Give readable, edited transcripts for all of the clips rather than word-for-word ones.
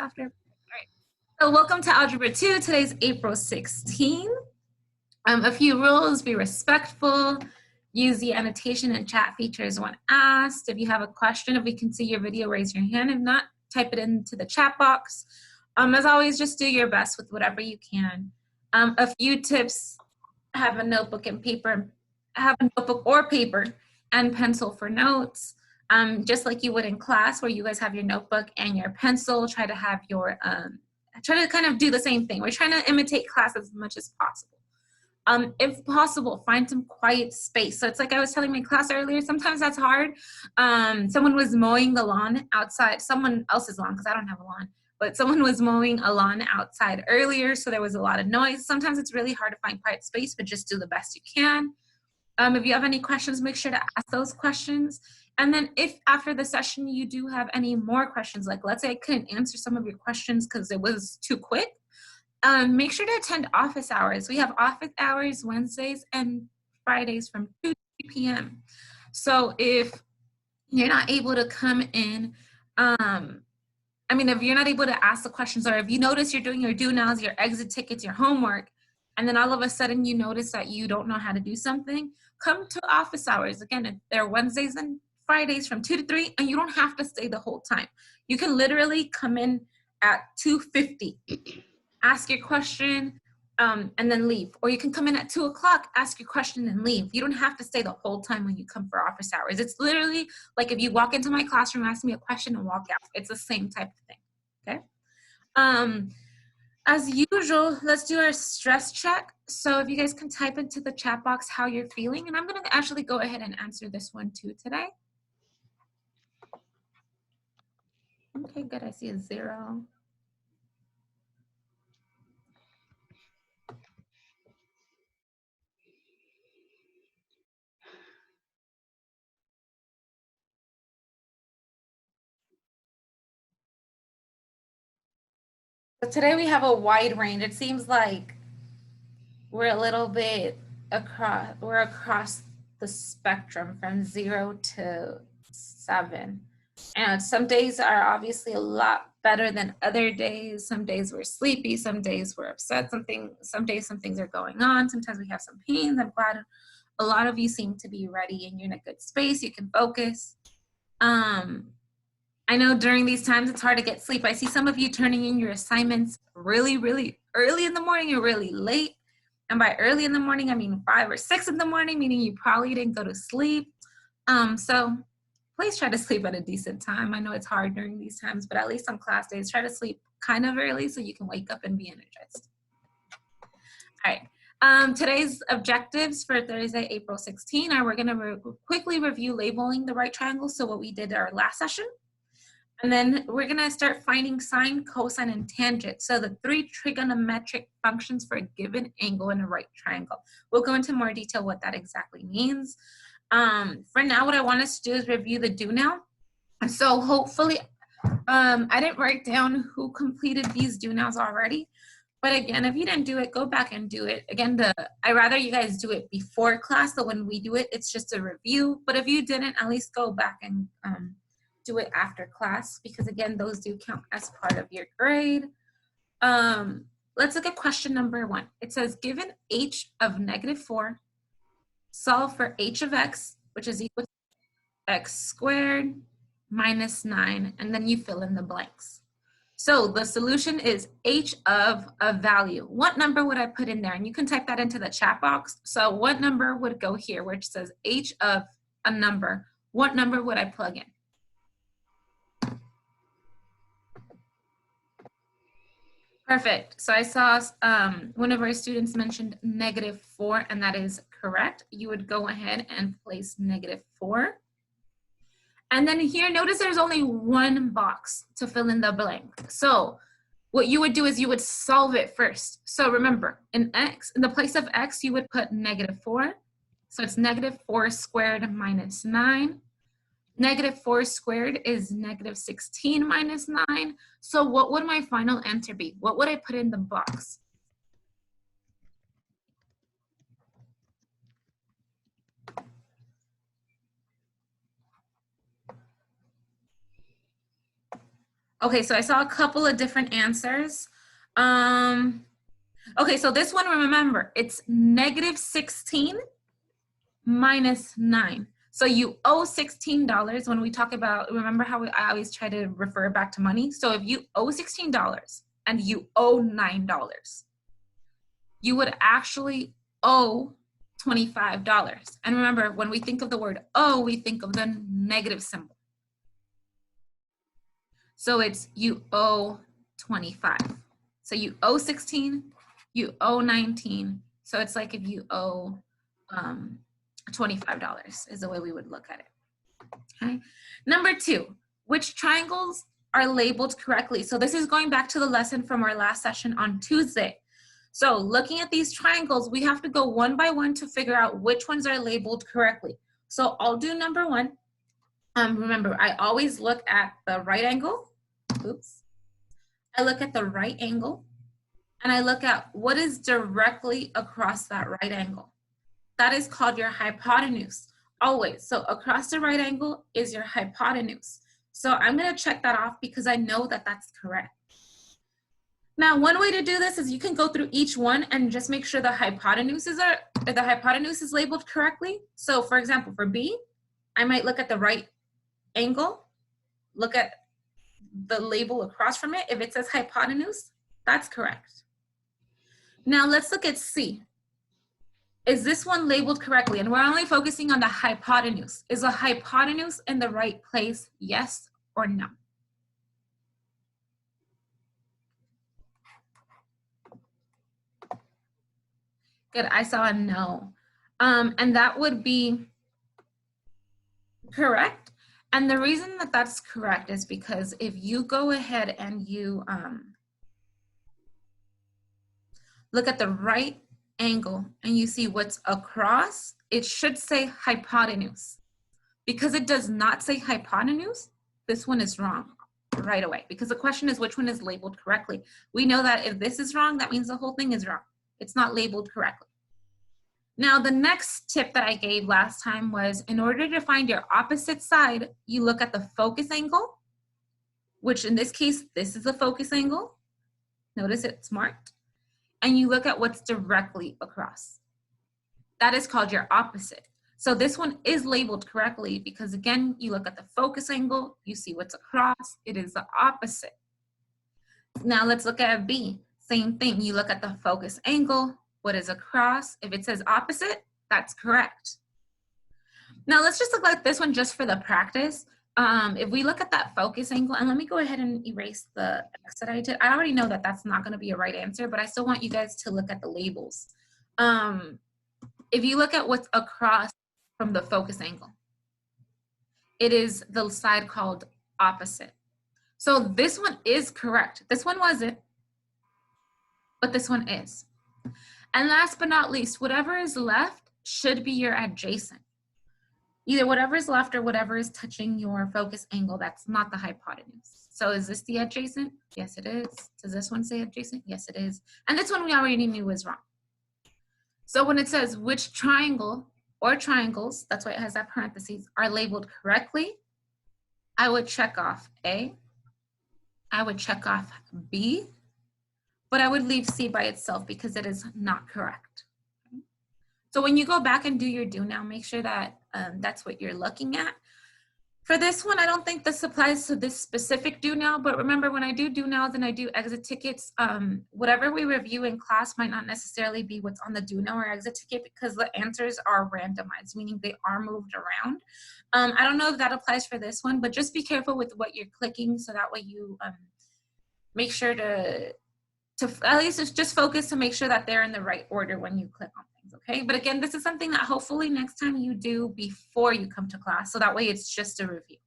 after. All right. So welcome to Algebra 2. Today's April 16. A few rules: be respectful. Use the annotation and chat features when asked. If you have a question, if we can see your video, raise your hand. If not, type it into the chat box. As always, just do your best with whatever you can. A few tips: have a notebook and paper. Have a notebook or paper and pencil for notes. Just like you would in class, where you guys have your notebook and your pencil. Try to have your try to kind of do the same thing. We're trying to imitate class as much as possible. If possible, find some quiet space. So it's like I was telling my class earlier, sometimes that's hard. Someone was mowing the lawn outside, someone else's lawn, because I don't have a lawn, but someone was mowing a lawn outside earlier, so there was a lot of noise. Sometimes it's really hard to find quiet space, but just do the best you can. If you have any questions, make sure to ask those questions. And then if after the session you do have any more questions, like let's say I couldn't answer some of your questions because it was too quick, make sure to attend office hours. We have office hours Wednesdays and Fridays from 2 to 3 p.m. So if you're not able to come in, if you're not able to ask the questions, or if you notice you're doing your do nows, your exit tickets, your homework, and then all of a sudden you notice that you don't know how to do something, come to office hours. Again, they're Wednesdays and Fridays from 2 to 3, and you don't have to stay the whole time. You can literally come in at 2:50, ask your question, and then leave. Or you can come in at 2 o'clock, ask your question, and leave. You don't have to stay the whole time when you come for office hours. It's literally like if you walk into my classroom, ask me a question, and walk out. It's the same type of thing, okay? As usual, let's do our stress check. So if you guys can type into the chat box how you're feeling, and I'm gonna actually go ahead and answer this one too today. Okay, good, I see a 0. So today we have a wide range. It seems like we're a little bit across the spectrum from 0 to 7. And some days are obviously a lot better than other days. Some days we're sleepy, some days we're upset, some days some things are going on. Sometimes we have some pains. I'm glad a lot of you seem to be ready and you're in a good space. You can focus. I know during these times it's hard to get sleep. I see some of you turning in your assignments really, really early in the morning or really late. And by early in the morning, I mean 5 or 6 in the morning, meaning you probably didn't go to sleep. So please try to sleep at a decent time. I know it's hard during these times, but at least on class days, try to sleep kind of early so you can wake up and be energized. All right. Today's objectives for Thursday, April 16 are we're going to quickly review labeling the right triangle, so what we did our last session. And then we're going to start finding sine, cosine, and tangent. So the 3 trigonometric functions for a given angle in a right triangle. We'll go into more detail what that exactly means. For now, what I want us to do is review the do now. So hopefully, I didn't write down who completed these do nows already. But again, if you didn't do it, go back and do it. Again, I'd rather you guys do it before class, so when we do it, it's just a review. But if you didn't, at least go back and do it after class, because again, those do count as part of your grade. Let's look at question number 1. It says, given h of -4, solve for h of x, which is equal to x squared minus 9, and then you fill in the blanks. So the solution is h of a value. What number would I put in there? And you can type that into the chat box. So what number would go here, which says h of a number? What number would I plug in? Perfect. So I saw one of our students mentioned -4, and that is correct. You would go ahead and place -4. And then here, notice there's only one box to fill in the blank. So what you would do is you would solve it first. So remember, in the place of x, you would put -4. So it's -4 squared minus 9. -4 squared is -16 minus 9. So what would my final answer be? What would I put in the box? Okay, so I saw a couple of different answers. Okay, so this one, remember, it's negative 16 minus 9. So you owe $16 when we talk about, remember how I always try to refer back to money? So if you owe $16 and you owe $9, you would actually owe $25. And remember, when we think of the word owe, we think of the negative symbol. So it's you owe 25. So you owe 16, you owe 19. So it's like if you owe $25 is the way we would look at it. Okay. Number 2, which triangles are labeled correctly? So this is going back to the lesson from our last session on Tuesday. So looking at these triangles, we have to go one by one to figure out which ones are labeled correctly. So I'll do number 1. Remember, I always look at the right angle. Oops. I look at the right angle, and I look at what is directly across that right angle. That is called your hypotenuse, always. So across the right angle is your hypotenuse. So I'm going to check that off because I know that that's correct. Now, one way to do this is you can go through each one and just make sure the hypotenuse is labeled correctly. So for example, for B, I might look at the right angle, look at the label across from it. If it says hypotenuse, that's correct. Now let's look at C. Is this one labeled correctly? And we're only focusing on the hypotenuse. Is the hypotenuse in the right place? Yes or no? Good, I saw a no. And that would be correct. And the reason that that's correct is because if you go ahead and you look at the right angle and you see what's across, it should say hypotenuse. Because it does not say hypotenuse, this one is wrong right away. Because the question is which one is labeled correctly. We know that if this is wrong, that means the whole thing is wrong. It's not labeled correctly. Now, the next tip that I gave last time was in order to find your opposite side, you look at the focus angle, which in this case, this is the focus angle. Notice it's marked. And you look at what's directly across. That is called your opposite. So this one is labeled correctly because again, you look at the focus angle, you see what's across, it is the opposite. Now let's look at B. Same thing, you look at the focus angle, what is across. If it says opposite, that's correct. Now let's just look at this one just for the practice. If we look at that focus angle, and let me go ahead and erase the X that I did. I already know that that's not going to be a right answer, but I still want you guys to look at the labels. If you look at what's across from the focus angle, it is the side called opposite. So this one is correct. This one wasn't, but this one is. And last but not least, whatever is left should be your adjacent. Either whatever is left or whatever is touching your focus angle, that's not the hypotenuse. So is this the adjacent? Yes, it is. Does this one say adjacent? Yes, it is. And this one we already knew was wrong. So when it says which triangle or triangles, that's why it has that parentheses, are labeled correctly, I would check off A, I would check off B, but I would leave C by itself because it is not correct. So when you go back and do your do now, make sure that that's what you're looking at. For this one, I don't think this applies to this specific do now, but remember when I do nows and I do exit tickets, whatever we review in class might not necessarily be what's on the do now or exit ticket because the answers are randomized, meaning they are moved around. I don't know if that applies for this one, but just be careful with what you're clicking so that way you make sure to at least just focus to make sure that they're in the right order when you click on things, okay? But again, this is something that hopefully next time you do before you come to class, so that way it's just a review.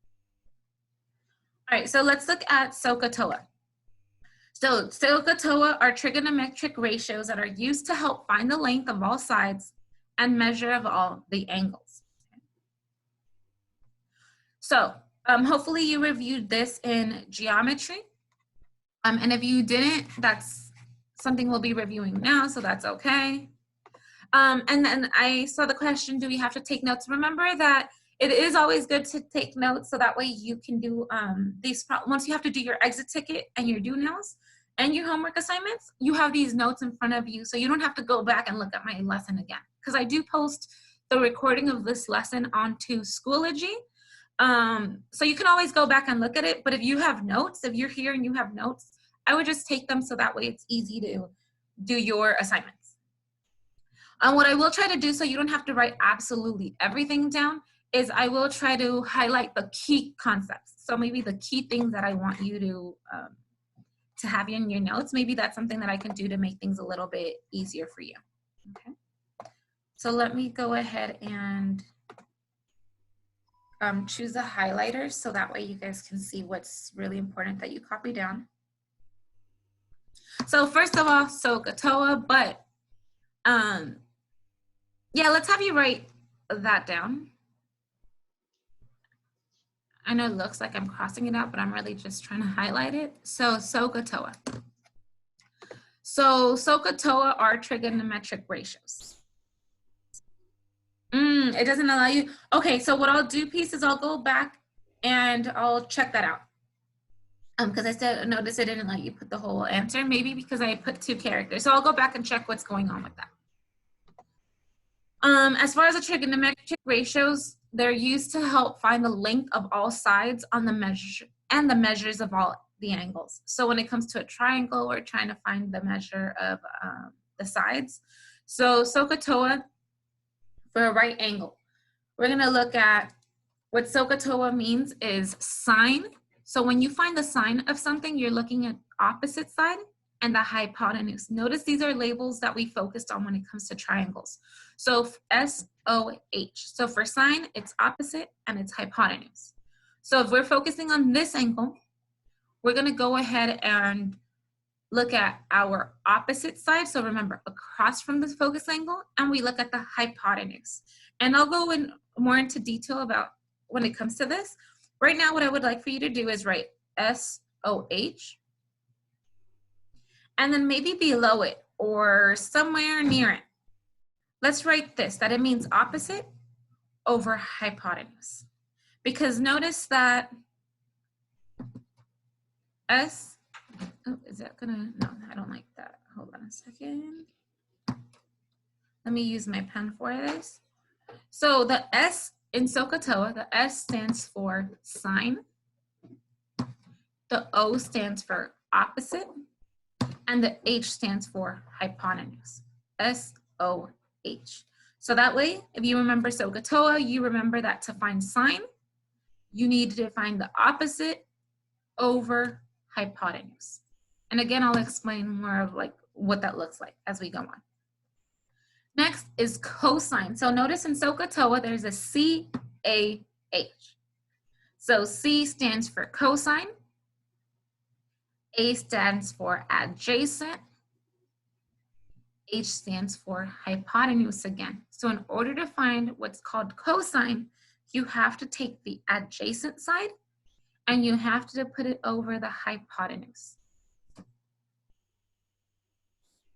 All right, so let's look at SOHCAHTOA. So SOHCAHTOA are trigonometric ratios that are used to help find the length of all sides and measure of all the angles. So hopefully you reviewed this in geometry. And if you didn't, that's something we'll be reviewing now, so that's okay. And then I saw the question, do we have to take notes? Remember that It is always good to take notes so that way you can do once you have to do your exit ticket and your do nows and your homework assignments, you have these notes in front of you so you don't have to go back and look at my lesson again. Because I do post the recording of this lesson onto Schoology. So you can always go back and look at it, but if you have notes, if you're here and you have notes, I would just take them so that way it's easy to do your assignments. What I will try to do so you don't have to write absolutely everything down is I will try to highlight the key concepts. So maybe the key things that I want you to have in your notes. Maybe that's something that I can do to make things a little bit easier for you. Okay. So let me go ahead and choose a highlighter so that way you guys can see what's really important that you copy down. So first of all, SOHCAHTOA, but yeah, let's have you write that down. I know it looks like I'm crossing it out, but I'm really just trying to highlight it. So SOHCAHTOA. So SOHCAHTOA are trigonometric ratios. It doesn't allow you. Okay, so what I'll do, Peace, is I'll go back and I'll check that out. Because I said, notice it didn't let you put the whole answer, maybe because I put 2 characters. So I'll go back and check what's going on with that. As far as the trigonometric ratios, they're used to help find the length of all sides on the measure and the measures of all the angles. So when it comes to a triangle, we're trying to find the measure of the sides. So SOHCAHTOA, for a right angle, we're gonna look at what SOHCAHTOA means is sine. So when you find the sine of something, you're looking at opposite side and the hypotenuse. Notice these are labels that we focused on when it comes to triangles. So S-O-H. So for sine, it's opposite and it's hypotenuse. So if we're focusing on this angle, we're gonna go ahead and look at our opposite side. So remember, across from the focus angle, and we look at the hypotenuse. And I'll go in more into detail about when it comes to this. Right now, what I would like for you to do is write S-O-H, and then maybe below it or somewhere near it, let's write this, that it means opposite over hypotenuse. Because notice that S, oh, is that gonna, no, I don't like that. Hold on a second. Let me use my pen for this. So the S in SOHCAHTOA, the S stands for sine, the O stands for opposite, and the H stands for hypotenuse, S-O-H. So that way, if you remember SOHCAHTOA, you remember that to find sine, you need to find the opposite over hypotenuse. And again, I'll explain more of like what that looks like as we go on. Next is cosine. So notice in SOHCAHTOA, there's a C-A-H. So C stands for cosine, A stands for adjacent, H stands for hypotenuse again. So in order to find what's called cosine, you have to take the adjacent side and you have to put it over the hypotenuse.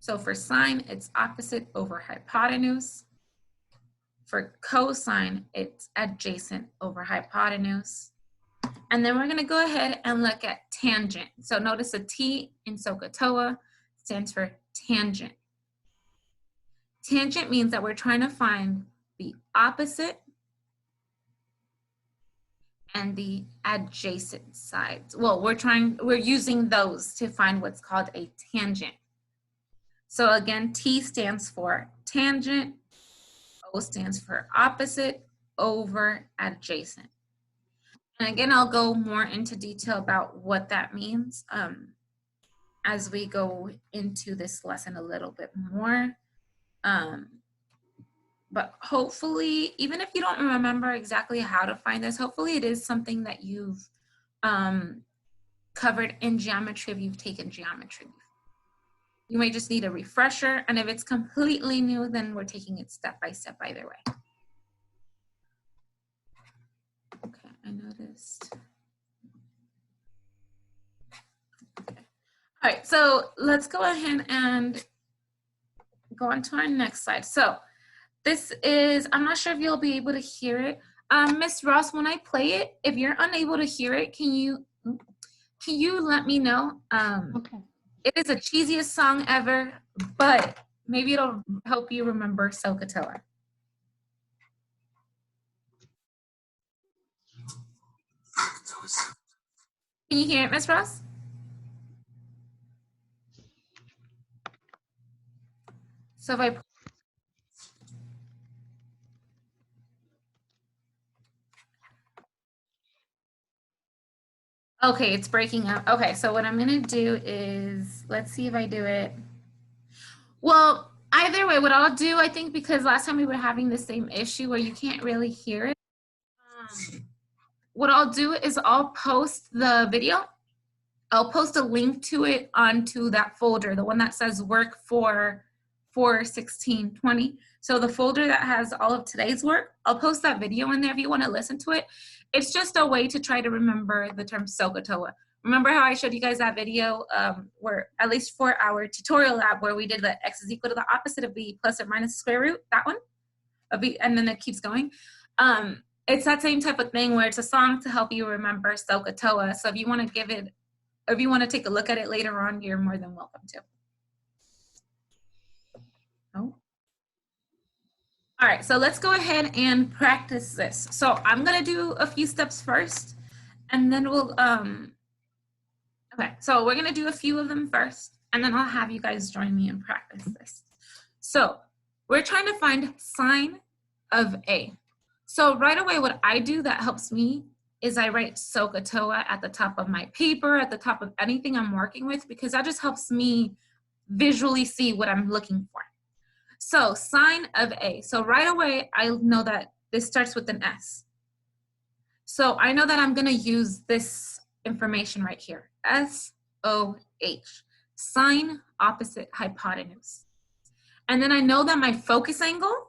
So for sine, it's opposite over hypotenuse. For cosine, it's adjacent over hypotenuse. And then we're gonna go ahead and look at tangent. So notice a T in SOHCAHTOA stands for tangent. Tangent means that we're trying to find the opposite and the adjacent sides. Well, we're using those to find what's called a tangent. So again, T stands for tangent, O stands for opposite over adjacent. And again, I'll go more into detail about what that means as we go into this lesson a little bit more. But hopefully, even if you don't remember exactly how to find this, hopefully it is something that you've covered in geometry if you've taken geometry. You may just need a refresher, and if it's completely new, then we're taking it step by step either way. Okay, I noticed. Okay. All right, so let's go ahead and go on to our next slide. So this is, I'm not sure if you'll be able to hear it. Miss Ross, when I play it, if you're unable to hear it, can you let me know? Okay. It is the cheesiest song ever, but maybe it'll help you remember SOHCAHTOA. Can you hear it, Miss Ross? So if I okay, it's breaking up. Okay, so what I'm gonna do is, let's see if I do it. Well, either way, what I'll do, I think because last time we were having the same issue where you can't really hear it, what I'll do is I'll post the video. I'll post a link to it onto that folder, the one that says work for 4/16/20. So the folder that has all of today's work, I'll post that video in there if you want to listen to it. It's just a way to try to remember the term SOHCAHTOA. Remember how I showed you guys that video where, at least for our tutorial lab, where we did the x is equal to the opposite of b plus or minus the square root, that one, of b, and then it keeps going. It's that same type of thing where it's a song to help you remember SOHCAHTOA. So if you want to give it, if you want to take a look at it later on, you're more than welcome to. Oh. All right, so let's go ahead and practice this. So I'm gonna do a few steps first, and then we'll, okay, so we're gonna do a few of them first, and then I'll have you guys join me and practice this. So we're trying to find sine of A. So right away, what I do that helps me is I write SOHCAHTOA at the top of my paper, at the top of anything I'm working with, because that just helps me visually see what I'm looking for. So sine of A. So right away, I know that this starts with an S. So I know that I'm gonna use this information right here, SOH, sine opposite hypotenuse. And then I know that my focus angle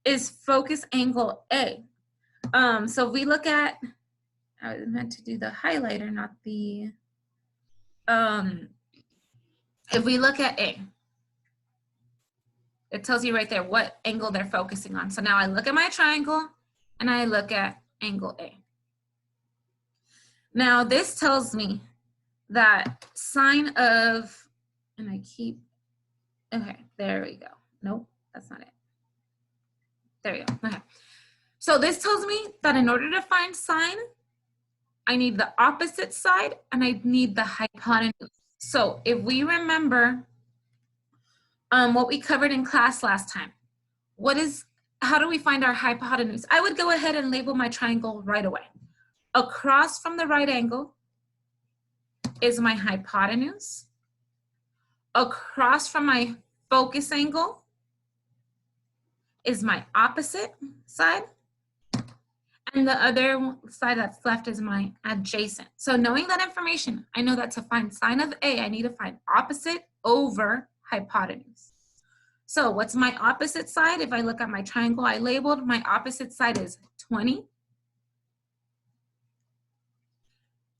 is focus angle A. So if we look at, I was meant to do the highlighter, not the, if we look at A, it tells you right there what angle they're focusing on. So now I look at my triangle and I look at angle A. Now this tells me that sine of, and I keep, okay, there we go. Nope, that's not it. There we go, okay. So this tells me that in order to find sine, I need the opposite side and I need the hypotenuse. So if we remember what we covered in class last time, how do we find our hypotenuse? I would go ahead and label my triangle right away. Across from the right angle is my hypotenuse. Across from my focus angle is my opposite side. And the other side that's left is my adjacent. So knowing that information, I know that to find sine of A, I need to find opposite over hypotenuse. So what's my opposite side? If I look at my triangle I labeled, my opposite side is 20.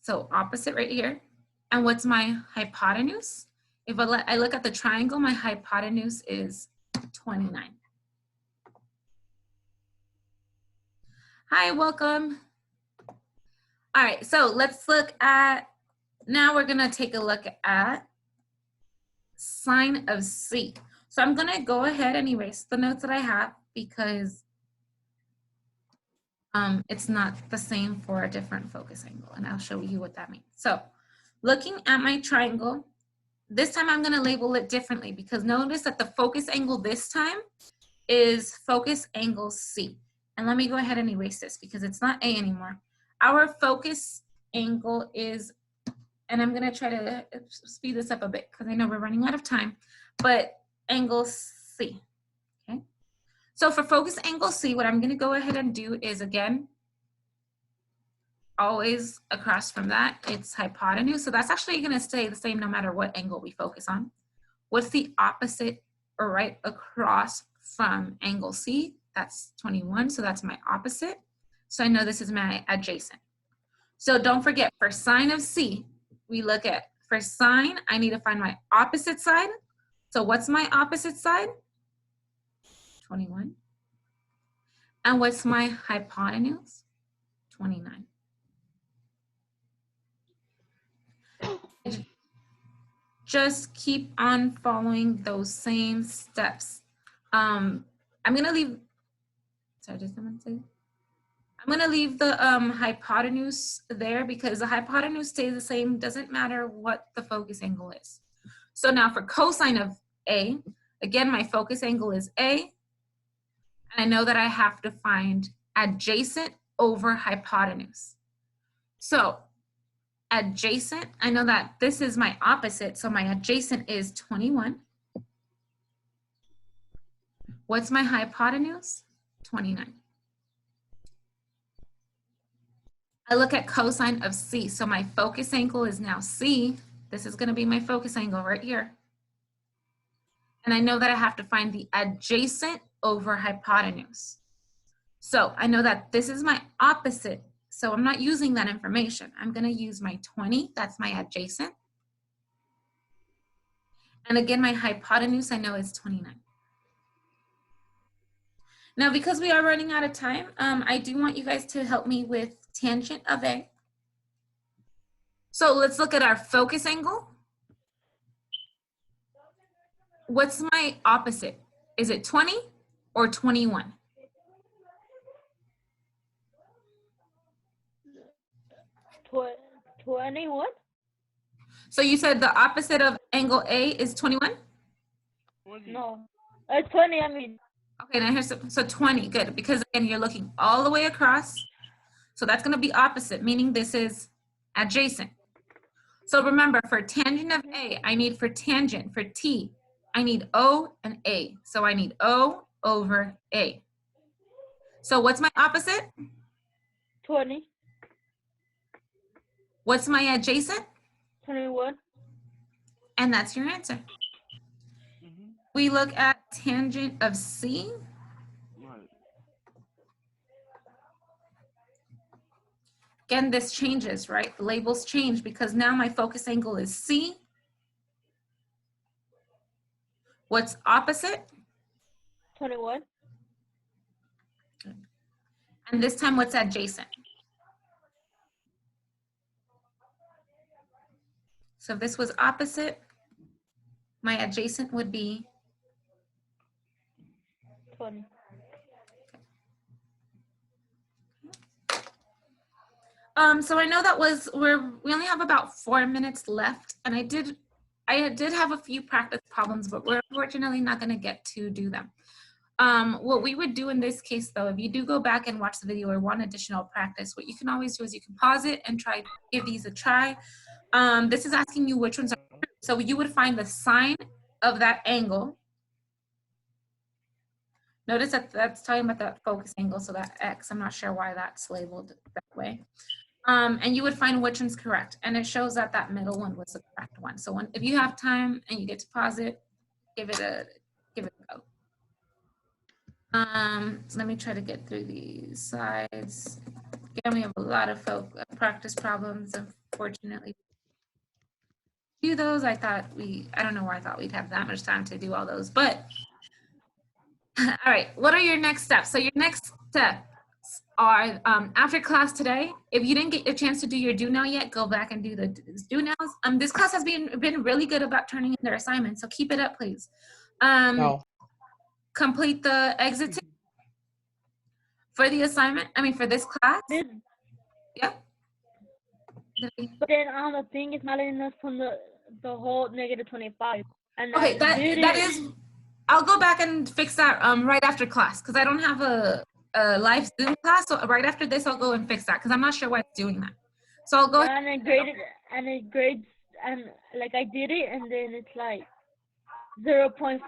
So opposite right here. And what's my hypotenuse? If I look at the triangle, my hypotenuse is 29. Hi, welcome. All right, so let's look at, now we're gonna take a look at sine of C. So I'm gonna go ahead and erase the notes that I have because it's not the same for a different focus angle, and I'll show you what that means. So looking at my triangle, this time I'm gonna label it differently because notice that the focus angle this time is focus angle C. And let me go ahead and erase this because it's not A anymore. Our focus angle is, and I'm gonna try to speed this up a bit because I know we're running out of time, but angle C, okay? So for focus angle C, what I'm gonna go ahead and do is, again, always across from that, it's hypotenuse. So that's actually gonna stay the same no matter what angle we focus on. What's the opposite or right across from angle C? That's 21, so that's my opposite. So I know this is my adjacent. So don't forget, for sine of C, we look at, for sine, I need to find my opposite side. So what's my opposite side? 21. And what's my hypotenuse? 29. Just keep on following those same steps. I'm gonna leave, sorry, did someone say? I'm gonna leave the hypotenuse there because the hypotenuse stays the same, doesn't matter what the focus angle is. So now for cosine of A, again, my focus angle is A, and I know that I have to find adjacent over hypotenuse. So adjacent, I know that this is my opposite, so my adjacent is 21. What's my hypotenuse? 29. I look at cosine of C, so my focus angle is now C. This is gonna be my focus angle right here. And I know that I have to find the adjacent over hypotenuse. So I know that this is my opposite, so I'm not using that information. I'm gonna use my 20, that's my adjacent. And again, my hypotenuse I know is 29. Now, because we are running out of time, I do want you guys to help me with tangent of A. So let's look at our focus angle. What's my opposite? Is it 20 or 21? Tw 21? So you said the opposite of angle A is 21? No. 20, I mean. Okay, now here's, so 20, good, because again, you're looking all the way across. So that's gonna be opposite, meaning this is adjacent. So remember, for tangent of A, I need for tangent, for T, I need O and A. So I need O over A. So what's my opposite? 20. What's my adjacent? 21. And that's your answer. We look at tangent of C. Again, this changes, right? Labels change because now my focus angle is C. What's opposite? 21. And this time, what's adjacent? So if this was opposite, my adjacent would be 20. So I know that was we only have about 4 minutes left, and I did have a few practice problems, but we're unfortunately not going to get to do them. What we would do in this case, though, if you do go back and watch the video or want additional practice, what you can always do is you can pause it and try give these a try. This is asking you which ones are true. So you would find the sine of that angle. Notice that that's talking about that focus angle, so that X, I'm not sure why that's labeled that way. And you would find which one's correct. And it shows that that middle one was the correct one. So if you have time and you get to pause it, give it a go. So let me try to get through these sides. Again, we have a lot of practice problems. Unfortunately, do those. I don't know why I thought we'd have that much time to do all those, but all right, what are your next steps? So your next steps are after class today, if you didn't get a chance to do your do now yet, go back and do the do nows. This class has been really good about turning in their assignments, so keep it up, please. No. Complete the exit for the assignment, for this class. Yep. But then the thing is not letting us from the whole negative 25. And okay, that is, I'll go back and fix that right after class because I don't have a live Zoom class. So right after this, I'll go and fix that because I'm not sure why it's doing that. So I'll go. And it grades, and like I did it, and then it's like 0.5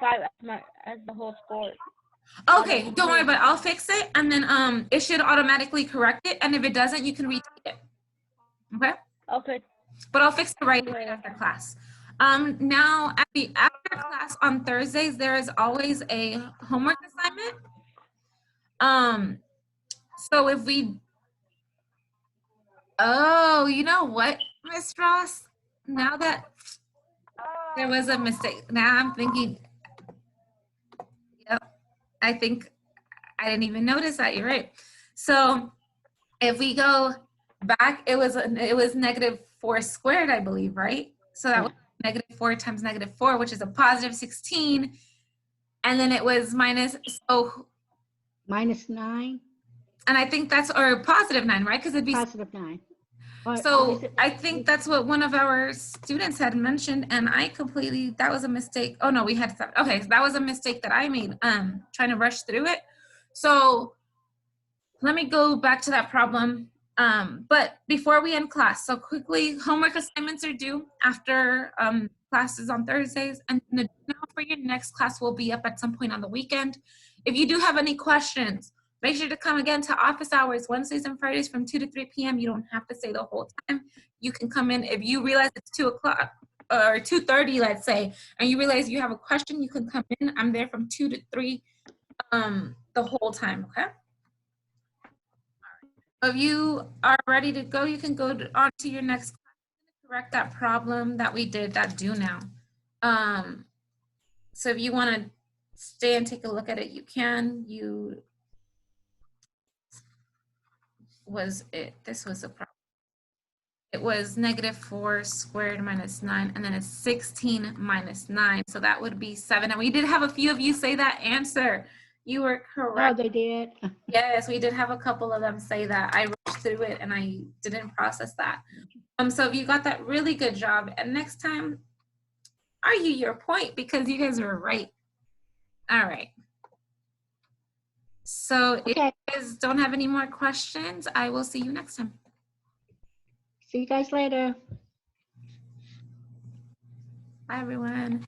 as the whole score. Okay, don't worry about it. I'll fix it, and then it should automatically correct it. And if it doesn't, you can retake it. Okay. Okay. But I'll fix it right after class. Now at the after class on Thursdays, there is always a homework assignment. So if we, oh, you know what, Miss Ross? Now that there was a mistake, now I'm thinking, yep, I think I didn't even notice that, you're right. So If we go back, it was -4 squared, I believe, right? So that was -4 times -4, which is a positive 16. And then it was minus, so, -9, and I think that's, or positive 9, right? Because it'd be, +9. Or is so it- I think that's what one of our students had mentioned, and I completely, that was a mistake. Oh no, we had, okay, so that was a mistake that I made, trying to rush through it. So let me go back to that problem. But before we end class, so quickly, homework assignments are due after classes on Thursdays, and the now for your next class will be up at some point on the weekend. If you do have any questions, make sure to come again to office hours Wednesdays and Fridays from 2 to 3 p.m. You don't have to stay the whole time. You can come in if you realize it's 2 o'clock or 2:30, let's say, and you realize you have a question, you can come in. I'm there from 2 to 3 the whole time, okay? If you are ready to go, you can go on to your next class and correct that problem that we did that due now. So if you want to stay and take a look at it, you can. This was a problem. It was -4 squared minus 9, and then it's 16 minus 9. So that would be 7. And we did have a few of you say that answer. You were correct. Oh, they did? Yes, we did have a couple of them say that. I rushed through it and I didn't process that. So if you got that, really good job. And next time, argue your point because you guys were right. All right. So if you guys don't have any more questions, I will see you next time. See you guys later. Bye, everyone.